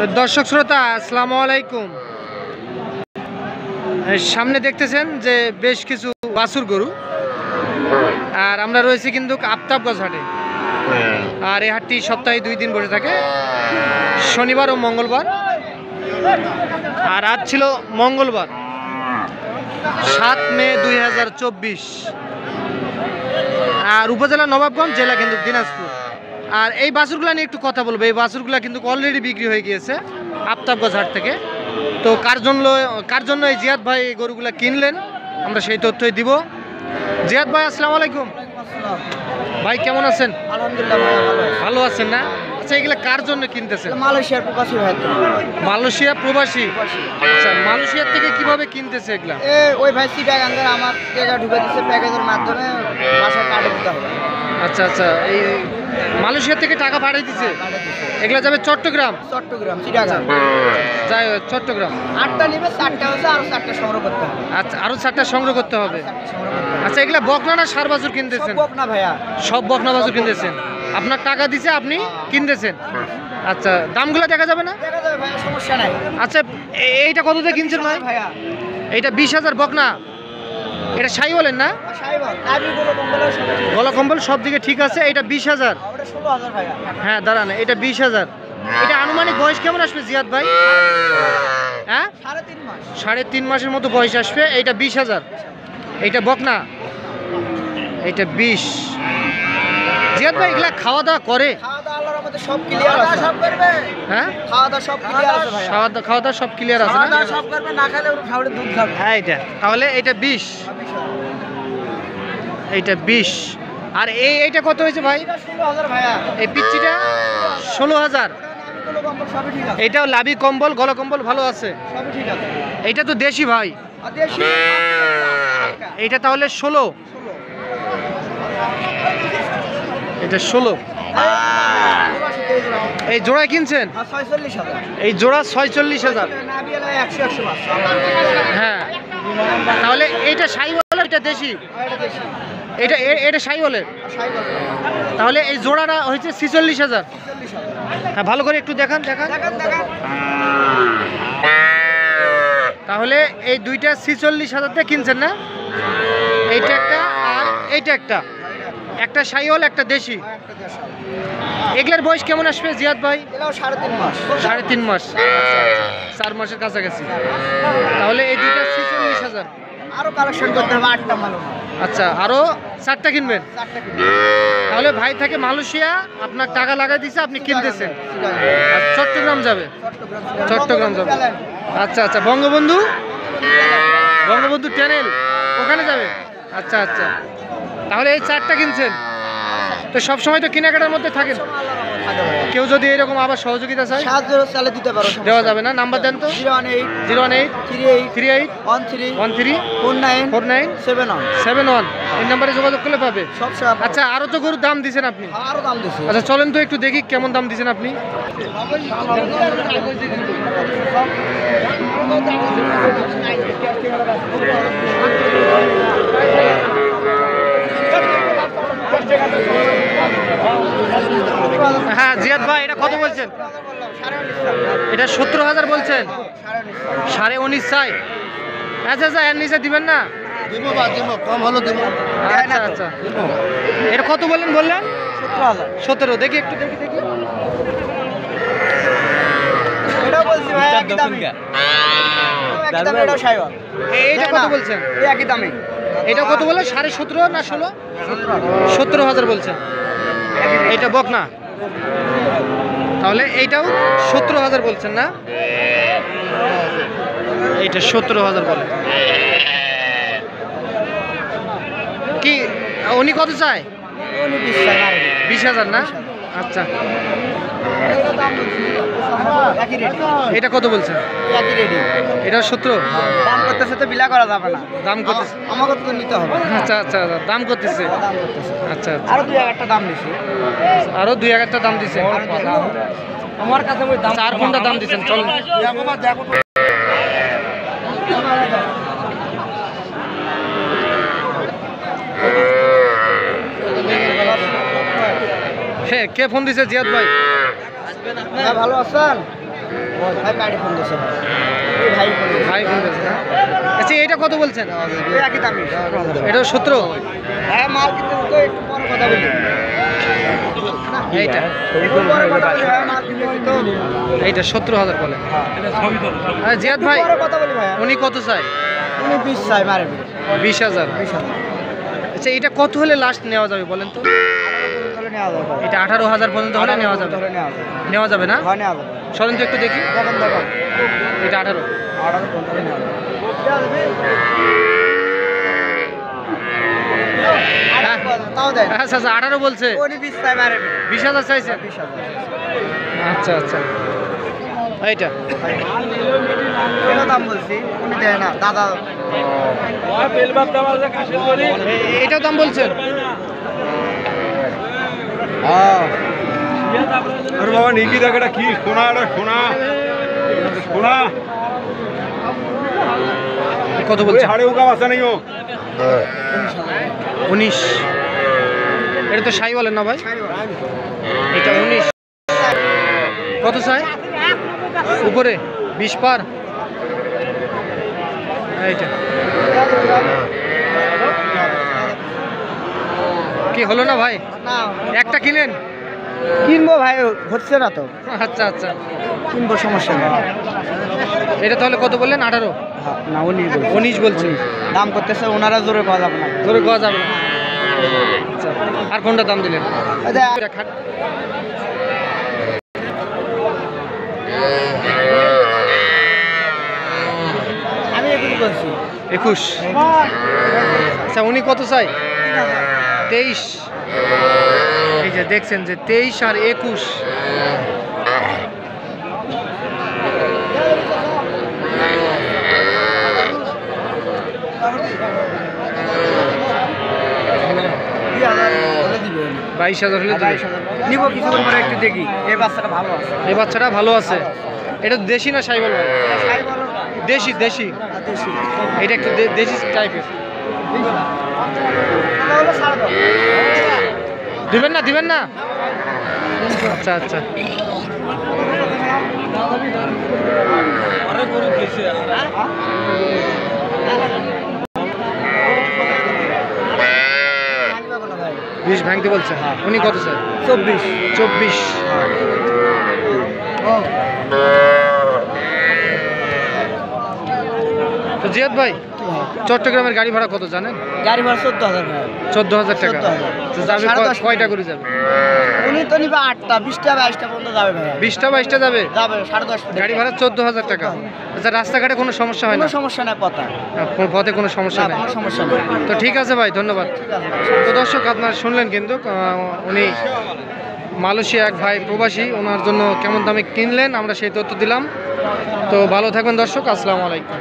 দর্শক শ্রোতা আসসালামু আলাইকুম। সামনে দেখতেছেন যে বেশ কিছু বাছুর গরু, আর আমরা রয়েছি কিন্তু আফতাবগঞ্জ হাটে। আর এই হাটটি সপ্তাহে 2 দিন বসে থাকে, শনিবার ও মঙ্গলবার। আর আজ ছিল মঙ্গলবার 7 মে 2024, আর উপজেলা নবাবগঞ্জ, জেলা কিন্তু দিনাজপুর। আর এই বাছুরগুলা নিয়ে একটু কথা বলবো। এই বাছুরগুলা কিন্তু অলরেডি বিক্রি হয়ে গিয়েছে আফতাবগঞ্জ হাট থেকে। তো কার জন্য এই জিয়াদ ভাই এই গরুগুলা কিনলেন আমরা সেই তথ্যই দিব। জিয়াদ ভাই আসসালামু আলাইকুম। ভাই কেমন আছেন? আলহামদুলিল্লাহ ভাই, ভালো আছেন না? আচ্ছা, এগুলা কার জন্য কিনতেছেন? মালয়েশিয়ার প্রবাসী ভাই। মালয়েশিয়া প্রবাসী? আচ্ছা, মালয়েশিয়ার থেকে কিভাবে কিনতেছে এগুলা? ওই ভাই চিটাগাঙ্গের আমার টাকা ঢুকে দিচ্ছে প্যাকেজের মাধ্যমে, বাসায় পাঠিয়ে দিতে হবে। আচ্ছা আচ্ছা, এই মালয়েশিয়া থেকে টাকা পাঠিয়ে দিচ্ছে। এগুলা যাবে চট্টগ্রাম? চিটাগাং যাই চট্টগ্রাম। 8টা নিবে, 4টা হচ্ছে, আরো 4টা সংগ্রহ করতে হবে। আচ্ছা, আরো 4টা সংগ্রহ করতে হবে। আচ্ছা, এগুলা বকনা না সার বাছুর কিনতেছেন? সব বকনা ভাইয়া, সব বকনা বাছুর কিনতেছেন। আপনার টাকা দিছে, আপনি কিনতেছেন। আচ্ছা, দামগুলো দেখা যাবে না? দেখা যাবে ভাইয়া, সমস্যা নাই। আচ্ছা, এইটা কত দিয়ে কিনছেন ভাই? ভাইয়া এইটা 20,000 বকনা। এটা শাই বলেন না? সাইবল নাবি গুলো কম্বল গলা কম্বল সব দিকে ঠিক আছে। এটা 20,000। ওটা 16,000 ভাইয়া। হ্যাঁ দাঁড়ান, এটা 20,000। এটা আনুমানিক বয়স কেমন আসবে জিয়াদ ভাই? হ্যাঁ, 3.5 মাস। 3.5 মাসের মতো বয়স আসবে। এইটা 20,000। এইটা বকনা, এইটা 20। জিয়াদ ভাই এগুলা খাওয়া দাওয়া করে? খাওয়া দাওয়া আল্লাহর রহমতে সব ক্লিয়ার আছে। সব করবে। হ্যাঁ, খাওয়া দাওয়া সব ক্লিয়ার আছে ভাইয়া। খাওয়া দাওয়া সব ক্লিয়ার আছে না? খাওয়া দাওয়া সব করবে, না খেলে ওর খাওয়ারে দুধ খাবে। হ্যাঁ, এটা তাহলে এটা 20। এইটা 20। আর এইটা কত হয়েছে ভাই? এটা 16,000 ভাইয়া। এই পিচ্চিটা 16,000। নাবিগুলো কম্বল সবই ঠিক আছে। এইটাও লাভি কম্বল, গলা কম্বল ভালো আছে। সবই ঠিক আছে। এইটা তো দেশি ভাই। আর দেশি এইটা তাহলে 16। এটা 16। এই জোড়ায় কিনছেন? 46,000। এই জোড়া 46,000। নাবি এলা 100 মাস। হ্যাঁ, তাহলে এইটা শাই বলে, এটা দেশি? এটা দেশি। এটা শাই বলে। সাইবল তাহলে এই জোড়াটা হয়েছে 46,000। 46,000। হ্যাঁ, ভালো করে একটু দেখান। দেখেন। তাহলে এই দুইটা 46,000 দিয়ে কিনছেন না? এইটা একটা আর এইটা একটা। একটা শাইওয়াল, একটা দেশি। একটা দেশি। এগুলার বয়স কেমন আসবে জিয়াদ ভাই? এলাও 3.5 মাস। 3.5 মাস। 4 মাসের কাছাকাছি। তাহলে এই দুইটা 46,000। আরো কালেকশন করতে হবে, 8টা মাল। আচ্ছা, আরো 4টা কিনবেন? 4টা কিনবে। তাহলে ভাই থাকে মালয়েশিয়া, আপনার টাকা লাগাই দিছে, আপনি কিনতেছেন। আর চট্টগ্রাম যাবে? চট্টগ্রাম যাবে। আচ্ছা আচ্ছা, বঙ্গবন্ধু চ্যানেল ওখানে যাবে। আচ্ছা আচ্ছা, তাহলে এই 4টা কিনছেন। তো সবসময় তো কেনাকাটার মধ্যে থাকেন। কেউ যদি এরকম আবার সহযোগিতা চায়, সাহায্য চালে দিতে পারো। দেওয়া যাবে না? নাম্বার দেন তো। 018 018 38 38 13 13 49 49 71। 71। এই নাম্বারে যোগাযোগ করলে পাবে। সব সব। আচ্ছা, আরো তো গরুর দাম দিছেন আপনি। আরো দাম দিছি। আচ্ছা, চলেন তো একটু দেখি কেমন দাম দিছেন আপনি। হ্যাঁ জিয়াদ ভাই, এটা কত বলছেন? এটা 17,000 বলছেন। 19.5 চাই? আচ্ছা আচ্ছা, এর নিচে দিবেন না? কম হলো দেবো। আচ্ছা আচ্ছা, এটা কত বললেন? 17,000। 17। দেখি একটু, দেখি। এটাও বলছি ভাই একই দামে। একই দামে, এটাও সাইওয়াল। এইটা কত বলছেন? এই একই দামে। এটা কত বলে? 17.5 না 16? 17,000 বলছেন। এইটা বকনা, তাহলে এইটাও 17,000 বলছেন না? এইটা 17,000 বলে। কি উনি কত চায়? উনি 20 চাই, মারে 20,000 না? আচ্ছা, একই রেডি। এটা কত বলছেন? একই রেডি। এটা 17। দাম করতেছে তো বিলা করা যাবে না। দাম করতেছে? আমাকে তো নিতে হবে। আচ্ছা আচ্ছা, দাম করতেছে। দাম করতেছে। আচ্ছা আচ্ছা, আরো 2-1টা দাম দিছি। আরো 2-1টা দাম দিছে। আমার কাছে ওই দাম 4 কোনটা দাম দিচ্ছেন? চল দেখো। হ্যাঁ, কে ফোন দিছে? জিয়াদ ভাই। হ্যাঁ, ভালো আছেন? ভাই প্যাডি ফোন দিয়েছে ওই ভাই ফোন দিয়েছে। ভাই ফোন করেছে না? আচ্ছা এটা কত বলছেন? ওই একই দামি। এটাও 17? হ্যাঁ মাল কিন্তু তো একটু পরে কথা বলি। এইটা একটু পরে কথা বলি ভাই মাল কিন্তু তো এইটা 17,000 বলে। হ্যাঁ জিয়াদ ভাই পরে কথা বলি ভাই। উনি কত চাই? উনি 20 চাই মারে 20,000। 20,000 আচ্ছা এটা কত হলে লাস্ট নেওয়া যাবে বলেন তো? তাহলে নেওয়া যাবে ভাই। এটা 18,000 পর্যন্ত হলে নেওয়া যাবে? তাহলে নেওয়া যাবে। নেওয়া যাবে না? হ্যাঁ নেওয়া যাবে। সরেন তো একটু দেখি। দেখেন এটা 18। 18 তাহলে নেওয়া যাবে। হ্যাঁ। তাও দেন। আচ্ছা আচ্ছা 18 বলছে। উনি 20 চাই মারে 20,000 চাইছে? 20,000 আচ্ছা আচ্ছা এইটা এটা দাম বলছি উনি দেয় না দাদা। এটাও দাম বলছেন? আরে বাবা নিকি দেখ এটা কি সোনা, এটা সোনা সোনা কত ওই বলছেন? হাড়ে উকা বাসা নেই ও 19। এটা তো সাই বলেন না ভাই? এটা 19। কত চাই উপরে? 20 পার? এইটা কি হলো না ভাই? না একটা কিনেন? কিনবো ভাই হচ্ছে না তো। আচ্ছা আচ্ছা কিনবো সমস্যা নেই। এটা তাহলে কত বললেন? 18? না উনি 19 বলছেন। দাম করতেছে ওনারা জোরে পাওয়া যাবে না। ধরে পাওয়া যাবে না। আচ্ছা আর কোনটা দাম দিলেন? আচ্ছা, এটা খাট। আমি এগুলি বলছি 21। আচ্ছা উনি কত চাই? 23। এই যে দেখছেন যে 23 আর 21। বলে দিবে উনি। 22,000 হলে দিবে। নিবো কিছুক্ষণ পরে একটু দেখি এই বাচ্চাটা ভালো আছে। এই বাচ্চাটা ভালো আছে। এটা দেশি না সাইবল ভাই? সাই বলো দেশি দেশি। আর দেশি। এটা একটু দেশি টাইপের। তাহলে ছাড় দাও। দিবেন না দিবেন না? আচ্ছা আচ্ছা আনবে বলো ভাই। 20 ভাঙতে বলছে। উনি কত চাই? 24 24। তো জিয়াদ ভাই চট্টগ্রামের গাড়ি ভাড়া কত জানেন? গাড়ি ভাড়া 14,000 ভাই। 14,000 টাকা। 14,000 তো যাবে সাড়ে 10 কয়টা করে যাবে? উনি তো নিবে 8টা 20টা 22টা পর্যন্ত যাবে ভাই। 20টা 22টা যাবে? যাবে 10:30 গাড়ি ভাড়া 14,000 টাকা। আচ্ছা রাস্তাঘাটে কোনো সমস্যা হয় না? কোনো সমস্যা নাই পথা। পথে কোনো সমস্যা না নেই? কোনো সমস্যা নেই। তো ঠিক আছে ভাই ধন্যবাদ। ঠিক আছে ভাই। তো দর্শক আপনারা শুনলেন কিন্তু উনি মালয়েশিয়া এক ভাই প্রবাসী, ওনার জন্য কেমন দামে কিনলেন আমরা সেই তথ্য দিলাম। তো ভালো থাকবেন দর্শক, আসসালামু আলাইকুম।